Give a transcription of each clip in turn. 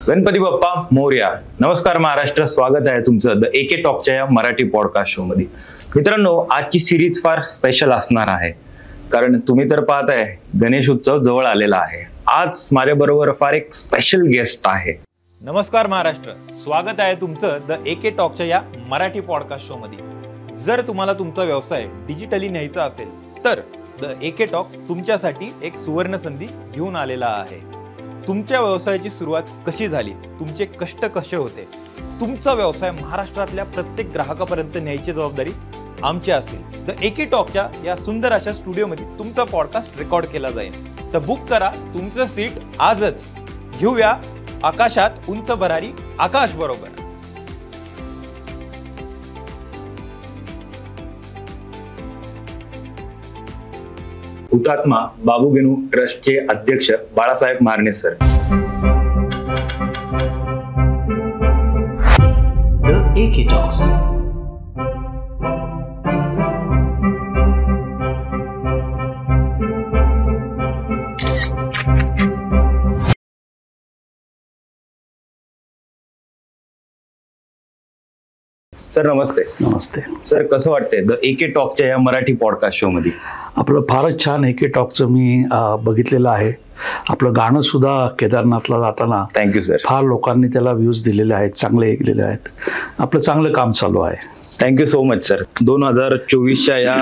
गणपती बाप्पा मोरया. नमस्कार महाराष्ट्र, स्वागत आहे तुमचं द एके टॉकच्या या मराठी पॉडकास्ट शो मध्ये. मित्रांनो, आजची सिरीज फार स्पेशल असणार आहे, कारण तुम्ही तर पाहताय गणेश उत्सव जवळ आलेला आहे. आज माझ्या बरोबर फार एक स्पेशल गेस्ट आहे. नमस्कार महाराष्ट्र, स्वागत आहे तुमचं द एके टॉकच्या या मराठी पॉडकास्ट शो मध्ये. जर तुम्हाला तुमचा व्यवसाय डिजिटली न्यायचा असेल तर द एके टॉक तुमच्यासाठी एक सुवर्ण संधी घेऊन आलेला आहे. तुमच्या व्यवसायाची सुरुवात कशी झाली, तुमचे कष्ट कसे होते, तुमचा व्यवसाय महाराष्ट्रातल्या प्रत्येक ग्राहकापर्यंत न्यायची जबाबदारी आमची असेल. द एके टॉकच्या या सुंदर अशा स्टुडिओमध्ये तुमचा पॉडकास्ट रेकॉर्ड केला जाईल. तर बुक करा तुमचं सीट आजच. घेऊया आकाशात उंच भरारी आकाश बरोबर. हुतात्मा बाबू गेनू ट्रस्टचे अध्यक्ष बाळासाहेब मारणे सर. द एके टॉक्स. सर नमस्ते. नमस्ते सर, कसं वाटतंय द एके टॉकच्या या मराठी पॉडकास्ट शो मध्ये? आपलं फारच छान एके टॉकचं मी बघितलेलं आहे. आपलं गाणं सुद्धा केदारनाथला जाताना थँक्यू सर. फार लोकांनी त्याला व्ह्यूज दिलेले आहेत, चांगले ऐकलेले आहेत. आपलं चांगलं काम चालू आहे. Thank you so much sir. 2024च्या या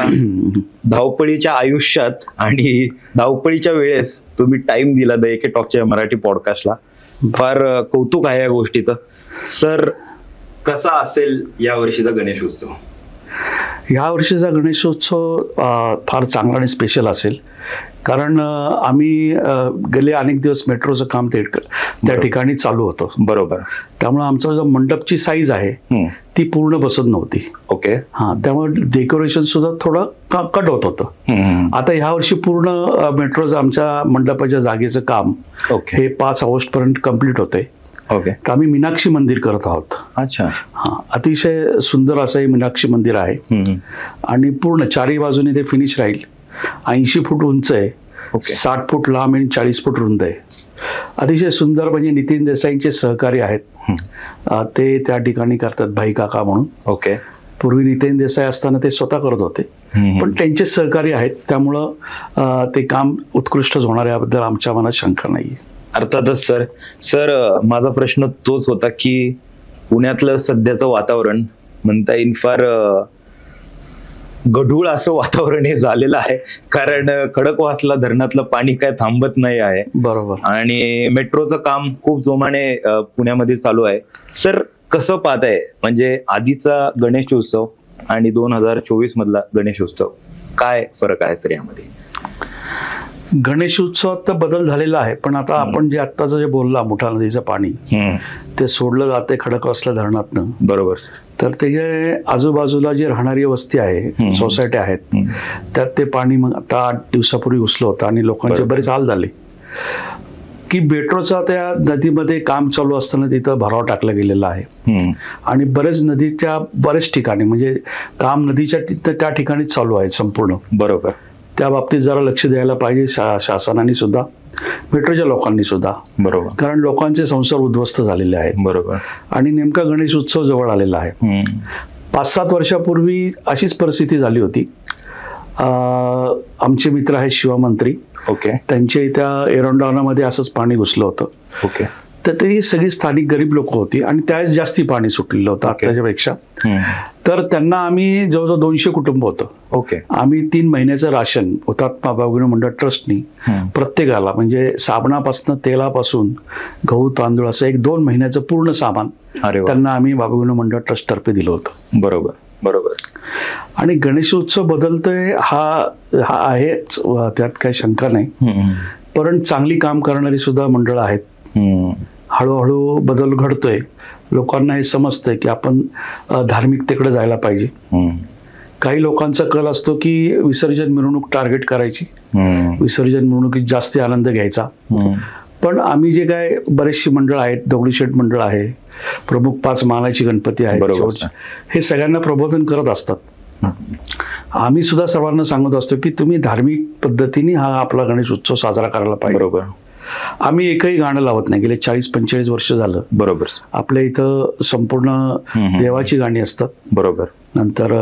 धावपळीच्या आयुष्यात आणि धावपळीच्या वेळेस तुम्ही टाइम दिला द एके टॉकच्या या मराठी पॉडकास्टला. फार कौतुक आहे या गोष्टीचं. सर, कसा असेल या वर्षीचा गणेश उत्सव? ह्या वर्षीचा गणेशोत्सव फार चांगला आणि स्पेशल असेल, कारण आम्ही गेले अनेक दिवस मेट्रोचं काम त्या ठिकाणी चालू होतं. बरोबर. त्यामुळे आमचा जो मंडपची साईज आहे ती पूर्ण बसत नव्हती. ओके. त्यामुळे डेकोरेशन सुद्धा थोडं कट होत होतं. आता ह्या वर्षी पूर्ण मेट्रोचं आमच्या मंडपाच्या जागेचं काम हे 5 ऑगस्ट पर्यंत कम्प्लीट होते. ओके. तर आम्ही मीनाक्षी मंदिर करत आहोत. अच्छा. अतिशय सुंदर असं हे मीनाक्षी मंदिर आहे आणि पूर्ण चारही बाजूने ते फिनिश राहील. 80 फूट उंच आहे, 60 फूट लांब आणि 40 फूट रुंद आहे. अतिशय सुंदर. म्हणजे नितीन देसाईंचे सहकारी आहेत, ते त्या ठिकाणी करतात, भाई काका म्हणून. ओके. पूर्वी नितीन देसाई असताना ते स्वतः करत होते, पण त्यांचे सहकारी आहेत, त्यामुळं ते काम उत्कृष्ट होणार याबद्दल आमच्या मनात शंका नाहीये. अर्थातच सर. सर, माझा प्रश्न तोच होता की पुण्यातलं सध्याचं वातावरण म्हणता येईल फार गढूळ असं वातावरण हे झालेलं आहे, कारण खडकवासला धरणातलं पाणी काय थांबत नाही आहे. बरोबर. आणि मेट्रोचं काम खूप जोमाने पुण्यामध्ये चालू आहे. सर, कसं पाहताय, म्हणजे आधीचा गणेशोत्सव आणि 2024 मधला गणेशोत्सव, काय फरक आहे सर यामध्ये? गणेशोत्सवात तर बदल झालेला आहे, पण आता आपण जे आत्ताचं जे बोलला मुठा नदीचं पाणी ते सोडलं जाते खडकवासला धरणातनं. बरोबर. तर ते जे आजूबाजूला जी राहणारी वस्ती आहे, सोसायटी आहेत, त्यात ते पाणी मग आता 8 दिवसापूर्वी घुसलं होतं आणि लोकांचे बरेच हाल झाले की मेट्रोचा त्या नदीमध्ये काम चालू असताना तिथं भराव टाकला गेलेला आहे आणि बरेच ठिकाणी म्हणजे काम नदीच्या त्या ठिकाणी चालू आहे संपूर्ण. बरोबर. त्या बाबतीत जरा लक्ष द्यायला पाहिजे शासनाने सुद्धा, मेट्रोच्या लोकांनी सुद्धा. बरोबर. कारण लोकांचे संसार उद्ध्वस्त झालेले आहेत. बरोबर. आणि नेमका गणेश उत्सव जवळ आलेला आहे. 5-7 वर्षापूर्वी अशीच परिस्थिती झाली होती. आमचे मित्र आहेत शिवमंत्री. ओके. त्यांच्या इथं एरोंडानामध्ये असंच पाणी घुसलं होतं. ओके. तर ते सगळी स्थानिक गरीब लोक होती आणि त्यावेळेस जास्ती पाणी सुटलेलं होतं त्याच्यापेक्षा. तर त्यांना आम्ही जवळजवळ 200 कुटुंब होतं. ओके. आम्ही 3 महिन्याचं राशन हुतात्मा बाबू गेनू मंडळ ट्रस्टनी प्रत्येकाला, म्हणजे साबणापासून तेलापासून गहू तांदूळ असं 1-2 महिन्याचं पूर्ण सामान त्यांना आम्ही बाबू गेनू मंडळ ट्रस्ट तर्फे दिलं होतं. बरोबर. बरोबर. आणि गणेशोत्सव बदलतोय हा आहेच, त्यात काही शंका नाही. पण चांगली काम करणारी सुद्धा मंडळं आहेत. हळूहळू बदल घडतोय. लोकांना हे समजतंय की आपण धार्मिकतेकडे जायला पाहिजे. काही लोकांचा कल असतो की विसर्जन मिरवणूक टार्गेट करायची, विसर्जन मिरवणुकीत जास्त आनंद घ्यायचा. पण आम्ही जे काय बरेचशी मंडळ आहेत, दगडूशेठ मंडळ आहे, प्रमुख 5 मानाची गणपती आहेत, हे सगळ्यांना प्रबोधन करत असतात. आम्ही सुद्धा सर्वांना सांगत असतो की तुम्ही धार्मिक पद्धतीने हा आपला गणेश उत्सव साजरा करायला पाहिजे. बरोबर. आम्ही एकही गाणं लावत नाही. गेले 40-45 वर्ष झालं. बरोबर. आपल्या इथं संपूर्ण देवाची गाणी असतात. बरोबर. नंतर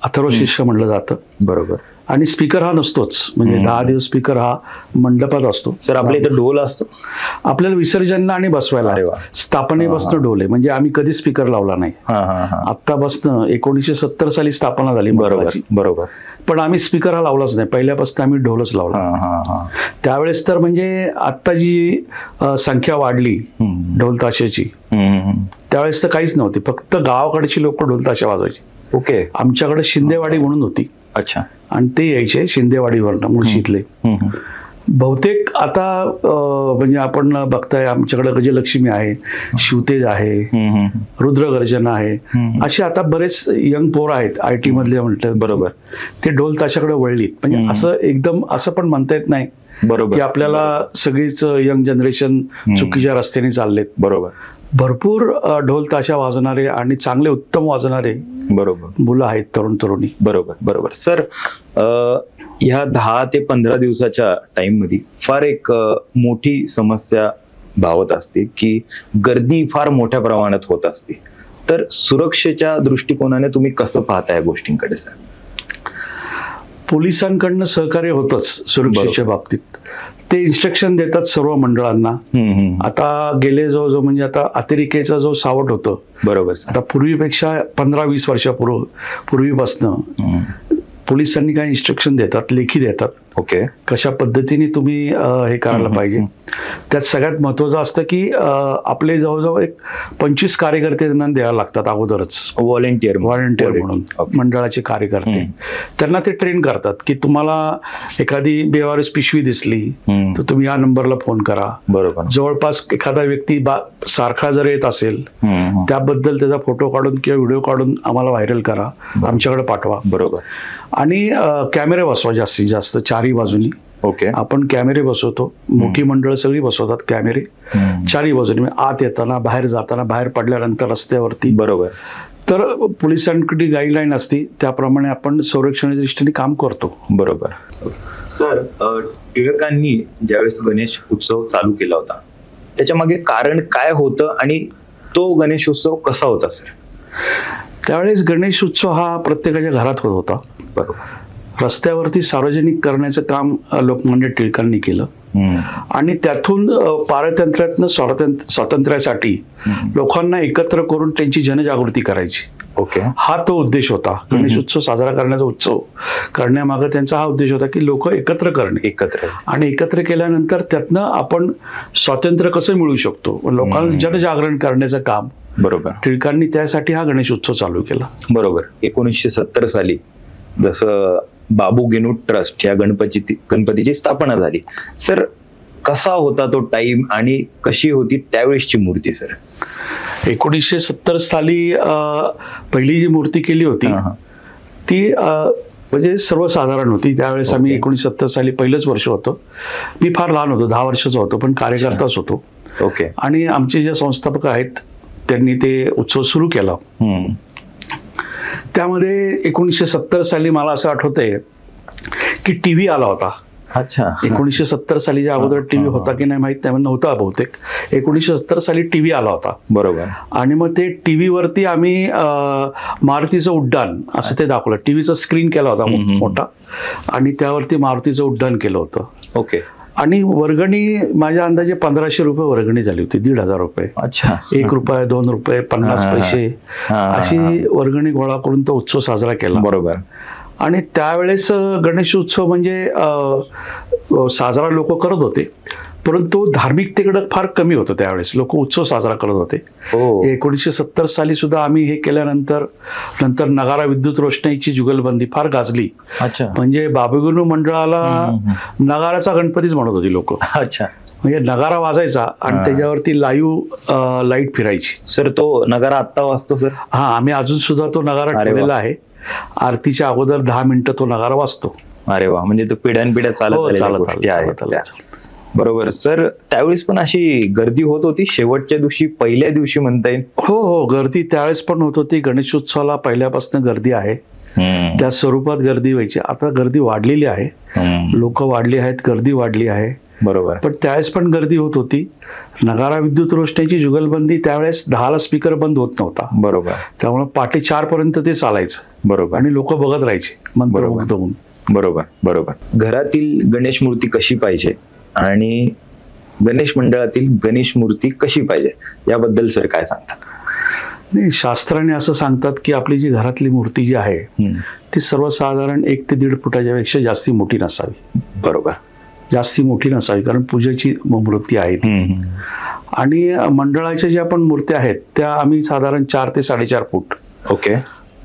अथर्व शिष्य म्हणलं जातं. बरोबर. आणि स्पीकर हा नसतोच, म्हणजे 10 दिवस स्पीकर हा मंडपात असतो. सर आपल्या इथं ढोल असतो आपल्याला विसर्जनला आणि बसवायला. स्थापनेपासून ढोल आहे, म्हणजे आम्ही कधी स्पीकर लावला नाही. आत्तापासून 1970 साली स्थापना झाली. बरोबर. पण आम्ही स्पीकर हा लावलाच नाही. पहिल्यापासून आम्ही ढोलच लावला. त्यावेळेस तर म्हणजे आत्ता जी संख्या वाढली ढोल ताशाची, त्यावेळेस तर काहीच नव्हती. फक्त गावाकडची लोक ढोल ताशा वाजवायची. ओके. आमच्याकडे शिंदेवाडी म्हणून होती. अच्छा. आणि ते यायचे शिंदेवाडीवरनं, मुळशीतले. बहुतेक आता म्हणजे आपण बघताय आमच्याकडे गजलक्ष्मी आहे, शिवतेज आहे, रुद्रगर्जन आहे, असे आता बरेच यंग पोर आहेत IT मधले म्हटलं. बरोबर. ते ढोल ताशाकडे वळलीत. म्हणजे असं एकदम असं पण म्हणता येत नाही. बरोबर. की आपल्याला सगळीच यंग जनरेशन चुकीच्या रस्त्याने चाललेत. बरोबर. भरपूर ढोल ताशा वाजवणारे आणि चांगले उत्तम वाजवणारे बरोबर मुलं आहेत, तरुण तरुणी. बरोबर. बरोबर. सर ह्या 10 ते 15 दिवसाच्या टाइम मध्ये फार एक मोठी समस्या भावत असते की गर्दी फार मोठ्या प्रमाणात होत असते. तर सुरक्षेच्या दृष्टिकोनाने तुम्ही कसं पाहता या गोष्टींकडे सर? पोलिसांकडनं सहकार्य होतच सुरक्षेच्या बाबतीत. ते इन्स्ट्रक्शन देतात सर्व मंडळांना. आता गेले जो म्हणजे आता अतिरेकेचा जो सावट होतं. बरोबर. आता पूर्वीपेक्षा 15-20 वर्षापूर्वीपासनं पोलिसांनी काही इन्स्ट्रक्शन देतात, लेखी देतात. ओके. कशा पद्धतीने तुम्ही हे करायला पाहिजे. त्यात सगळ्यात महत्वाचं असतं की आपले जवळजवळ एक 25 कार्यकर्ते त्यांना द्यायला लागतात अगोदरच. व्हॉलेंटियर म्हणून मंडळाचे कार्यकर्ते. त्यांना ते ट्रेन करतात की तुम्हाला एखादी बेवारस पिशवी दिसली तर तुम्ही या नंबरला फोन करा. बरोबर. जवळपास एखादा व्यक्ती सारखा जर येत असेल त्याबद्दल त्याचा फोटो काढून किंवा व्हिडिओ काढून आम्हाला व्हायरल करा, आमच्याकडे पाठवा. बरोबर. आणि कॅमेरे बसवा जास्तीत जास्त 4ही बाजूनी. ओके. आपण कॅमेरे बसवतो. मोठी मंडळ सगळी बसवतात कॅमेरे 4ही बाजूनी. आत येताना, बाहेर जाताना, बाहेर पडल्यानंतर रस्त्यावरती. बरोबर. तर पोलिसांकडे गाईडलाईन असते, त्याप्रमाणे आपण संरक्षणाच्या दृष्टीने काम करतो. बरोबर. सर टिळकांनी ज्यावेळेस गणेश उत्सव चालू केला होता त्याच्या मागे कारण काय होतं आणि तो गणेश उत्सव कसा होता सर? त्यावेळेस गणेश उत्सव हा प्रत्येकाच्या घरात होत होता. बरोबर. रस्त्यावरती सार्वजनिक करण्याचं काम लोकमान्य टिळकांनी केलं. आणि त्यातून पारतंत्र्यातनं स्वातंत्र्यासाठी लोकांना एकत्र करून त्यांची जनजागृती करायची. ओके. हा तो उद्देश होता. गणेश उत्सव साजरा करण्याचा उत्सव करण्यामागे त्यांचा हा उद्देश होता की लोक एकत्र करणे. आणि एकत्र केल्यानंतर त्यातनं आपण स्वातंत्र्य कसं मिळू शकतो, लोकांना जनजागरण करण्याचं काम. बरोबर. टिळकांनी त्यासाठी हा गणेश उत्सव चालू केला. बरोबर. 1970 साली जसं बाबू गेनूट ट्रस्ट या गणपतीची स्थापना झाली. सर कसा होता तो टाइम आणि कशी होती त्यावेळेसची मूर्ती सर? 1970 साली पहिली जी मूर्ती केली होती ती म्हणजे सर्वसाधारण होती. त्यावेळेस आम्ही 1970 साली पहिलंच वर्ष होतं. मी फार लहान होतो, 10 वर्षाचा होतो, पण कार्यकर्ताच होतो. ओके. आणि आमचे जे संस्थापक आहेत त्यांनी ते उत्सव सुरू केला. त्यामध्ये 1970 साली मला असं आठवतंय की टीव्ही आला होता. अच्छा. 1970 सालीच्या अगोदर टीव्ही होता की नाही माहित नाही, नव्हता बहुतेक. 1970 साली टीव्ही आला होता. बरोबर. आणि मग ते टीव्हीवरती आम्ही मारुतीचं उड्डाण असं ते दाखवलं. टीव्हीचा स्क्रीन केला होता मोठा आणि त्यावरती मारुतीचं उड्डाण केलं होतं. ओके. आणि वर्गणी माझ्या अंदाजे 1500 रुपये वर्गणी झाली होती. 1500 रुपये. अच्छा. 1 रुपया, 2 रुपये, 50 पैसे अशी वर्गणी गोळा करून तो उत्सव साजरा केला. बरोबर. आणि त्यावेळेस गणेश उत्सव म्हणजे साजरा लोक करत होते, परंतु धार्मिकतेकडे फार कमी होतं. त्यावेळेस लोक उत्सव साजरा करत होते. 1970 साली सुद्धा आम्ही हे केल्यानंतर नगारा विद्युत रोषणाईची जुगलबंदी फार गाजली. अच्छा. म्हणजे बाबूगणू मंडळाला नगाराचा गणपतीच म्हणत होती लोक. अच्छा. म्हणजे नगारा वाजायचा आणि त्याच्यावरती लाईव्ह लाईट फिरायची. सर तो नगारा आत्ता वाजतो सर? हा, आम्ही अजून सुद्धा तो नगारा ठेवलेला आहे. आरतीच्या अगोदर 10 मिनिटं तो नगारा वाजतो. अरे वा. म्हणजे तो पिढ्यानपिढ्या चालत. बरोबर. सर त्यावेळेस पण अशी गर्दी होत होती शेवटच्या दिवशी, पहिल्या दिवशी म्हणता येईल? हो, गर्दी त्यावेळेस पण होत होती. गणेशोत्सवाला पहिल्यापासून गर्दी आहे. त्या स्वरूपात गर्दी व्हायची. आता गर्दी वाढलेली आहे. लोक वाढली आहेत, गर्दी वाढली आहे. बरोबर. पण त्यावेळेस पण गर्दी होत होती. नगारा विद्युत रोषणाची जुगलबंदी त्यावेळेस 10ला स्पीकर बंद होत नव्हता. बरोबर. त्यामुळे पहाटे 4 पर्यंत ते चालायचं. बरोबर. आणि लोक बघत राहायचे मंत्रमुग्ध होऊन. बरोबर बरोबर. घरातील गणेश मूर्ती कशी पाहिजे आणि गणेश मंडळातील गणेश मूर्ती कशी पाहिजे याबद्दल सर काय सांगतात? नाही, शास्त्राने असं सांगतात की आपली जी घरातली मूर्ती जी आहे ती सर्वसाधारण 1 ते 1.5 फुटाच्या पेक्षा जास्ती मोठी नसावी. बरोबर. जास्ती मोठी नसावी, कारण पूजेची मूर्ती आहे ती. आणि मंडळाच्या ज्या पण मूर्त्या आहेत त्या आम्ही साधारण 4 ते 4.5 फूट, ओके,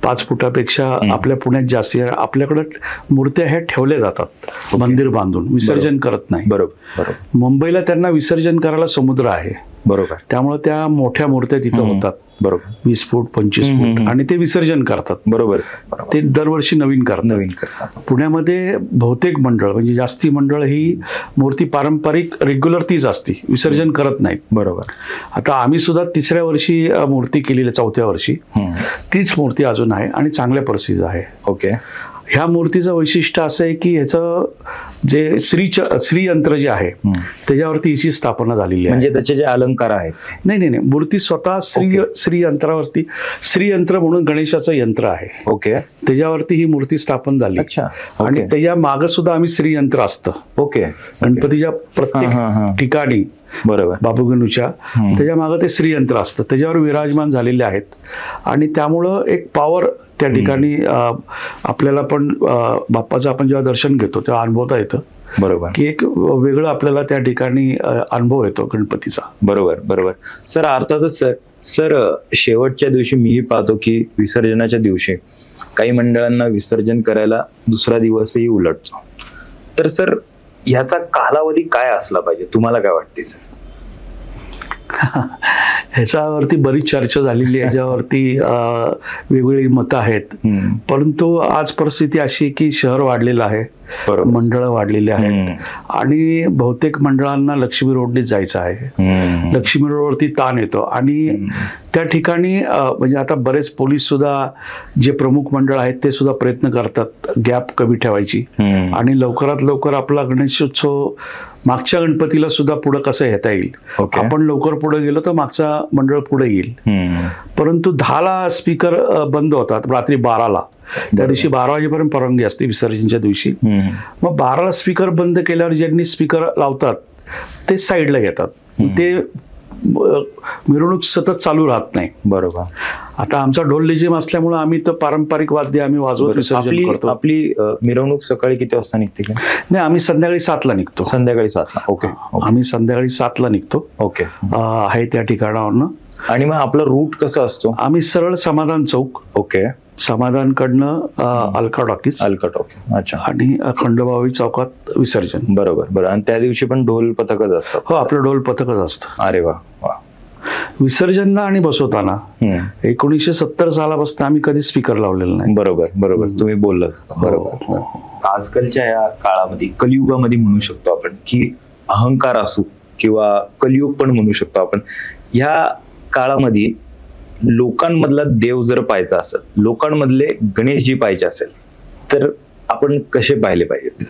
5 फुटापेक्षा आपल्या पुण्यात जास्ती. आपल्याकडे मूर्त्या ह्या ठेवल्या जातात मंदिर बांधून, विसर्जन करत नाही. बरोबर. मुंबईला त्यांना विसर्जन करायला समुद्र आहे. बरोबर. त्यामुळे त्या मोठ्या मूर्त्या तिथं होतात. बरोबर. 20 फूट 25 फूट आणि ते विसर्जन करतात. बरोबर. ते दरवर्षी नवीन करतात. पुण्यामध्ये बहुतेक मंडळ म्हणजे जास्ती मंडळ ही मूर्ती पारंपरिक रेग्युलर तीच असते, विसर्जन करत नाहीत. बरोबर. आता आम्ही सुद्धा 3ऱ्या वर्षी मूर्ती केलेली, 4थ्या वर्षी तीच मूर्ती अजून आहे आणि चांगल्या परिस्थितीत आहे. ओके. ह्या मूर्तीचं वैशिष्ट्य असं आहे की ह्याचं जे श्रीयंत्र जे आहे त्याच्यावरती हिची स्थापना झालेली आहे. म्हणजे त्याचे जे अलंकार आहेत. नाही, मूर्ती स्वतः श्रीयंत्रावरती, श्रीयंत्र म्हणून गणेशाचं यंत्र आहे. ओके. त्याच्यावरती ही मूर्ती स्थापन झाली. अच्छा. आणि त्याच्या मागे सुद्धा आम्ही श्रीयंत्र असतं. ओके. गणपतीच्या प्रत्येक ठिकाणी बरोबर बाबूगणूच्या त्याच्या मागे ते श्रीयंत्र असतं, त्याच्यावर विराजमान झालेले आहेत. आणि त्यामुळं एक पॉवर त्या ठिकाणी आपल्याला पण बाप्पाचं आपण जेव्हा दर्शन घेतो तेव्हा अनुभवता येतं. बरोबर. की एक वेगळं आपल्याला त्या ठिकाणी अनुभव येतो गणपतीचा. बरोबर. सर अर्थातच सर शेवटच्या दिवशी मीही पाहतो की विसर्जनाच्या दिवशी काही मंडळांना विसर्जन करायला दुसरा दिवसही उलटतो. तर सर ह्याचा कालावधी काय असला पाहिजे, तुम्हाला काय वाटते सर? ह्याच्यावरती बरीच चर्चा झालेली आहे, ह्याच्यावरती वेगवेगळी मतं आहेत. परंतु आज परिस्थिती अशी की शहर वाढलेलं आहे, मंडळं वाढलेली आहेत आणि बहुतेक मंडळांना लक्ष्मी रोडनेच जायचं आहे. लक्ष्मी रोडवरती ताण येतो आणि त्या ठिकाणी म्हणजे आता बरेच पोलीस सुद्धा जे प्रमुख मंडळ आहेत ते सुद्धा प्रयत्न करतात गॅप कमी ठेवायची आणि लवकरात लवकर आपला गणेशोत्सव मागच्या गणपतीला सुद्धा पुढे कसं येता येईल. आपण लवकर पुढे गेलो तर मागचा मंडळ पुढे येईल. परंतु 10ला स्पीकर बंद होतात, रात्री 12ला. त्या दिवशी 12 वाजेपर्यंत परवानगी असते विसर्जनच्या दिवशी. मग 12ला स्पीकर बंद केल्यावर ज्यांनी स्पीकर लावतात ते साईडला घेतात. ते मिरवणूक सतत चालू राहत नाही. बरोबर. आता आमचा ढोल लेझिम असल्यामुळे आम्ही तर पारंपरिक वाद्य आम्ही वाजवत विसर्जन करतो. आपली मिरवणूक सकाळी किती वाजता निघते? नाही, आम्ही संध्याकाळी 7ला निघतो. संध्याकाळी 7ला. ओके. आम्ही संध्याकाळी 7ला निघतो. ओके. आहे त्या ठिकाणावरनं. आणि मग आपला रूट कसा असतो? आम्ही सरळ समाधान चौक, ओके, समाधानकडनं अलका टॉकीज, अच्छा, आणि खंडोबाई चौकात विसर्जन. बरोबर. आणि त्या दिवशी पण ढोल पथकच असतं? हो, आपलं ढोल पथकच असतं. अरे वा. विसर्जनला आणि बसवताना 1970 सालापासून आम्ही कधी स्पीकर लावलेला नाही. बरोबर. तुम्ही बोललात. बरोबर. आजकालच्या या काळामध्ये, कलियुगामध्ये म्हणू शकतो आपण की अहंकार असू किंवा कलियुग पण म्हणू शकतो आपण, ह्या काळामध्ये लोकांमधला देव जर पाहायचा असेल, लोकांमधले गणेशजी पाहायचे असेल तर आपण कसे पाहिले पाहिजे?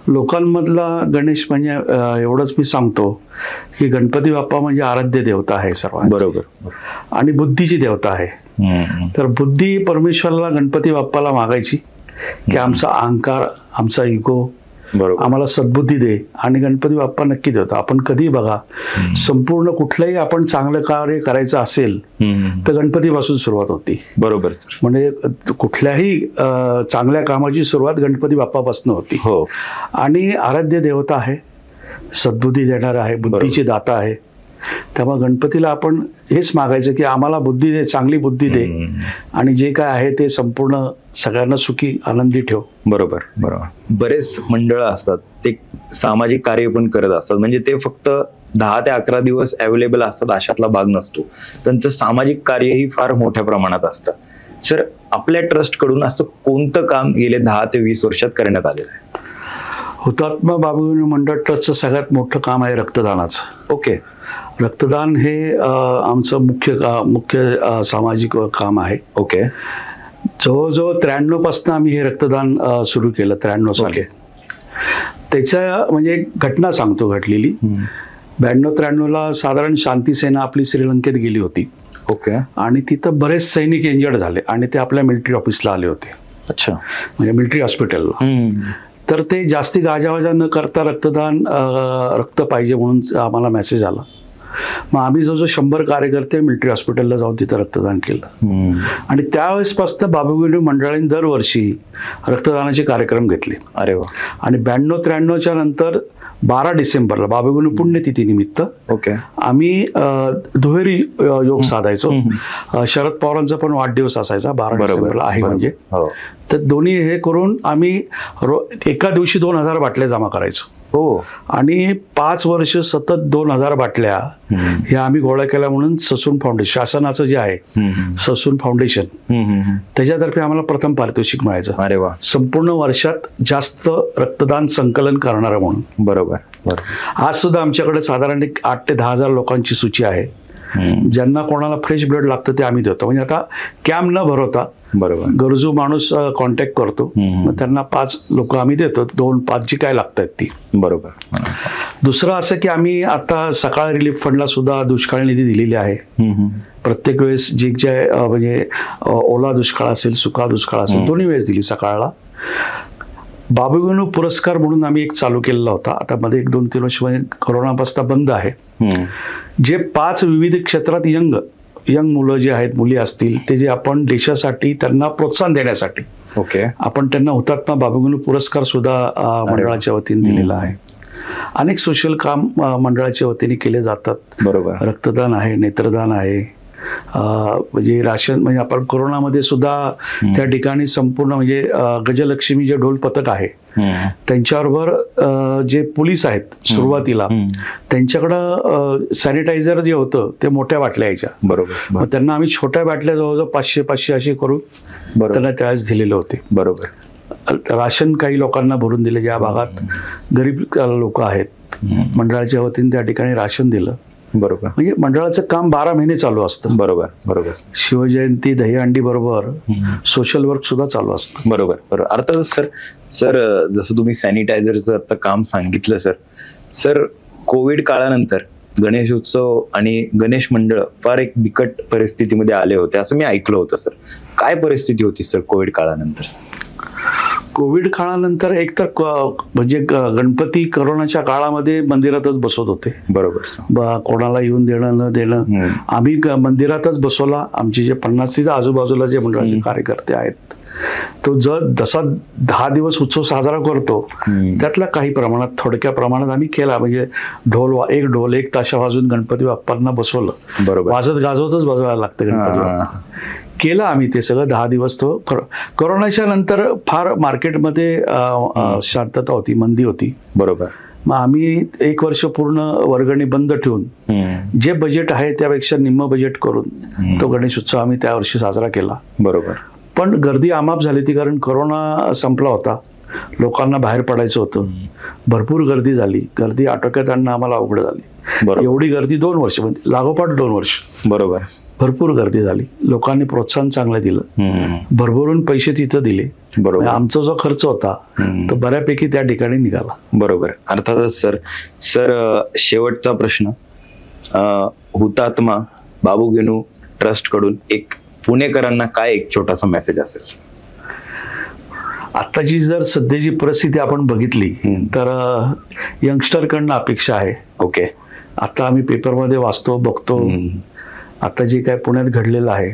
लोकांमधला गणेश म्हणजे एवढंच मी सांगतो की गणपती बाप्पा म्हणजे आराध्य देवता आहे सर्वांची. बरोबर. आणि बुद्धीची देवता आहे. तर बुद्धी परमेश्वराला, गणपती बाप्पाला मागायची की आमचा अहंकार, आमचा इगो, आम्हाला सद्बुद्धी दे. आणि गणपती बाप्पा नक्की देतो. आपण कधी बघा, संपूर्ण कुठलंही आपण चांगलं कार्य करायचं असेल तर गणपतीपासून सुरुवात होती. बरोबर. म्हणजे कुठल्याही चांगल्या कामाची सुरुवात गणपती बाप्पापासून होती. हो. आणि आराध्य देवता आहे, सद्बुद्धी देणार आहे, बुद्धीची दाता आहे. त्यामुळे गणपतीला आपण हेच मागायचं की आम्हाला बुद्धी दे, चांगली बुद्धी दे, आणि जे काय आहे ते संपूर्ण सगळ्यांना सुखी आनंदी ठेव. बरोबर. बरेच मंडळ असतात ते सामाजिक कार्य पण करत असतात, म्हणजे ते फक्त 10 ते 11 दिवस अवेलेबल असतात अशातला भाग नसतो. त्यांचं सामाजिक कार्यही फार मोठ्या प्रमाणात असतं. सर, आपल्या ट्रस्ट कडून असं कोणतं काम गेले 10 ते 20 वर्षात करण्यात आलेलं आहे? हुतात्मा बाबूगणू मंडळ ट्रस्टचं सगळ्यात मोठं काम आहे रक्तदानाचं. ओके. रक्तदान हे आमचं मुख्य सामाजिक काम आहे. ओके. जवळजवळ 93 पासून आम्ही हे रक्तदान सुरू केलं. 93 साली. त्याच्या म्हणजे एक घटना सांगतो घडलेली. 92-93ला साधारण शांतीसेना आपली श्रीलंकेत गेली होती. ओके. आणि तिथं बरेच सैनिक इंजर्ड झाले आणि ते आपल्या मिलिटरी ऑफिसला आले होते. अच्छा. म्हणजे मिलिटरी हॉस्पिटलला. तर ते जास्ती गाजावाजा न करता रक्त पाहिजे म्हणून आम्हाला मेसेज आला. मग आम्ही जवळजवळ 100 कार्यकर्ते मिलिटरी हॉस्पिटलला जाऊन तिथं रक्तदान केलं. आणि त्यावेळेसपासून बाबूगणू मंडळाने दरवर्षी रक्तदानाचे कार्यक्रम घेतले. अरे वा. आणि 92-93च्या नंतर 12 डिसेंबरला बाबूगणू पुण्यतिथी निमित्त ओके आम्ही दुहेरी योग साधायचो. शरद पवारांचा पण वाढदिवस असायचा 12 डिसेंबरला आहे म्हणजे. तर दोन्ही हे करून आम्ही एका दिवशी 2000 बाटल्या जमा करायचो. हो. आणि 5 वर्ष सतत 2000 बाटल्या ह्या आम्ही गोळा केल्या म्हणून ससून फाउंडेशन, शासनाचं जे आहे ससून फाउंडेशन, त्याच्यातर्फे आम्हाला प्रथम पारितोषिक मिळायचं. अरे वा. संपूर्ण वर्षात जास्त रक्तदान संकलन करणारं म्हणून. बरोबर. आज सुद्धा आमच्याकडे साधारण 8 ते 10,000 लोकांची सूची आहे. ज्यांना कोणाला फ्रेश ब्लड लागतं ते आम्ही देतो. म्हणजे आता कॅम्प न भरवता बरोबर गरजू माणूस कॉन्टॅक्ट करतो, मग त्यांना 5 लोक आम्ही देतो, 2-5 जी काय लागतात ती. बरोबर. दुसरं असं की आम्ही आता सकाळ रिलीफ फंडला सुद्धा दुष्काळ निधी दिलेली आहे. प्रत्येक वेळेस जे म्हणजे ओला दुष्काळ असेल, सुका दुष्काळ असेल, दोन्ही वेळेस दिली. सकाळला बाबूगणू पुरस्कार म्हणून आम्ही एक चालू केलेला होता. आता मध्ये 1-2-3 वर्ष म्हणजे कोरोनापासून बंद आहे. जे 5 विविध क्षेत्रात यंग मुलं जे आहेत, मुली असतील, ते जे आपण देशासाठी त्यांना प्रोत्साहन देण्यासाठी ओके आपण त्यांना हुतात्मा बाबूगणू पुरस्कार सुद्धा मंडळाच्या वतीने दिलेला आहे. अनेक सोशल काम मंडळाच्या वतीने केले जातात. बरोबर. रक्तदान आहे, नेत्रदान आहे, म्हणजे राशन, म्हणजे आपण कोरोनामध्ये सुद्धा त्या ठिकाणी संपूर्ण म्हणजे गजलक्ष्मी जे ढोल पथक आहे त्यांच्याबरोबर जे पोलीस आहेत सुरुवातीला त्यांच्याकडं सॅनिटायझर जे होतं ते मोठ्या बाटल्या यायच्या. बरोबर. मग त्यांना आम्ही छोट्या बाटल्या जवळजवळ 500 असे करून त्यांना त्यावेळेस दिलेले होते. बरोबर. राशन काही लोकांना भरून दिले, ज्या भागात गरीब लोक आहेत. मंडळाच्या वतीने त्या ठिकाणी राशन दिलं. बरोबर. म्हणजे मंडळाचं काम 12 महिने चालू असतं. बरोबर. बरोबर. शिवजयंती, दहीहंडी बरोबर सोशल वर्क सुद्धा चालू असतं. बरोबर. बरोबर. अर्थात सर जसं तुम्ही सॅनिटायझरचं आता काम सांगितलं सर कोविड काळानंतर गणेशोत्सव आणि गणेश मंडळ फार एक बिकट परिस्थितीमध्ये आले होते असं मी ऐकलं होतं सर. काय परिस्थिती होती सर कोविड काळानंतर? कोविड काळानंतर एकतर म्हणजे गणपती कोरोनाच्या काळामध्ये मंदिरातच बसवत होते. बरोबर. कोणाला येऊन देणं न देणं. आम्ही मंदिरातच बसवला. आमचे जे 50 आजूबाजूला जे मंडळाचे कार्यकर्ते आहेत, तो जसा 10 दिवस उत्सव साजरा करतो त्यातला काही प्रमाणात, थोडक्या प्रमाणात आम्ही केला. म्हणजे एक ढोल 1 ताशा वाजून गणपती बाप्पांना बसवलं. बरोबर. वाजत गाजवतच बसवायला लागतं गणपती बाप्पा. केलं आम्ही ते सगळं 10 दिवस. तो कोरोनाच्या नंतर फार मार्केटमध्ये शांतता होती, मंदी होती. बरोबर. मग आम्ही 1 वर्ष पूर्ण वर्गणी बंद ठेवून जे बजेट आहे त्यापेक्षा निम्म बजेट करून तो गणेश उत्सव आम्ही त्या वर्षी साजरा केला. बरोबर. पण गर्दी आमाप झाली होती, कारण कोरोना संपला होता, लोकांना बाहेर पडायचं होतं. भरपूर गर्दी झाली. गर्दी आटोक्यात आणणं आम्हाला अवघड झाली. एवढी गर्दी 2 वर्ष, म्हणजे लागोपाठ 2 वर्ष. बरोबर. भरपूर गर्दी झाली. लोकांनी प्रोत्साहन चांगलं दिलं, भरभरून पैसे तिथं दिले. बरोबर. आमचा जो खर्च होता तो बऱ्यापैकी त्या ठिकाणी निघाला. बरोबर. अर्थातच सर शेवटचा प्रश्न, हुतात्मा बाबूगणू ट्रस्ट कडून एक पुणेकरांना काय एक छोटासा मेसेज असेल? आताची जर सध्याची परिस्थिती आपण बघितली तर यंगस्टरकडनं अपेक्षा आहे. ओके. आता आम्ही पेपरमध्ये वाचतो, बघतो, आता जे काय पुण्यात घडलेलं आहे,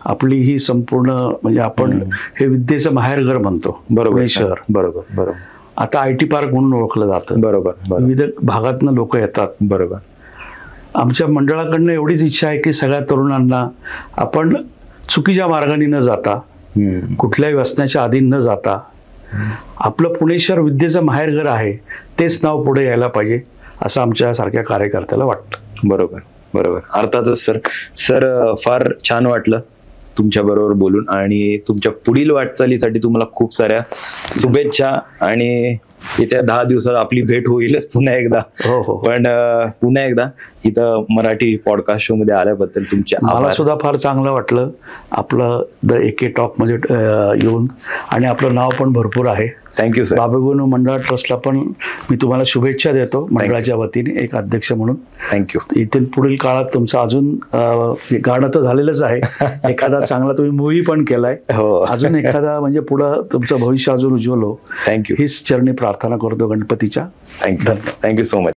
आपली ही संपूर्ण म्हणजे आपण हे विद्येचं माहेरघर म्हणतो. बरोबर. शहर. बरोबर. बरोबर. आता IT पार्क म्हणून ओळखलं जातं. बरोबर. विविध भागातनं लोक येतात. बरोबर. आमच्या मंडळाकडनं एवढीच इच्छा आहे की सगळ्या तरुणांना आपण चुकीच्या मार्गाने न जाता, कुठल्याही व्यसनाच्या अधीन न जाता, आपलं पुणे शहर विद्येचं माहेरघर आहे तेच नाव पुढे यायला पाहिजे असं आमच्या सारख्या कार्यकर्त्याला वाटतं. बरोबर. बरोबर. अर्थातच सर फार छान वाटलं तुमच्या बरोबर बोलून आणि तुमच्या पुढील वाटचालीसाठी तुम्हाला खूप साऱ्या शुभेच्छा. आणि येत्या 10 दिवसात आपली भेट होईलच पुन्हा एकदा. हो. पण पुन्हा एकदा इथं मराठी पॉडकास्ट शो मध्ये आल्याबद्दल तुमचे मला आभार. सुद्धा फार चांगलं वाटलं आपलं द एके टॉक मध्ये येऊन, आणि आपलं नाव पण भरपूर आहे. Thank you sir. बाबगुण मंडळ ट्रस्टला पण मी तुम्हाला शुभेच्छा देतो मंडळाच्या वतीने एक अध्यक्ष म्हणून. थँक्यू. इथे पुढील काळात तुमचं अजून गाणं तर झालेलंच आहे, एखादा चांगला तुम्ही मूवी पण केलाय, हो. अजून एखादा म्हणजे पुढं तुमचं भविष्य अजून उज्ज्वल हो, थँक्यू. हीच चरणी प्रार्थना करतो गणपतीच्या. थँक्यू. Thank you so much.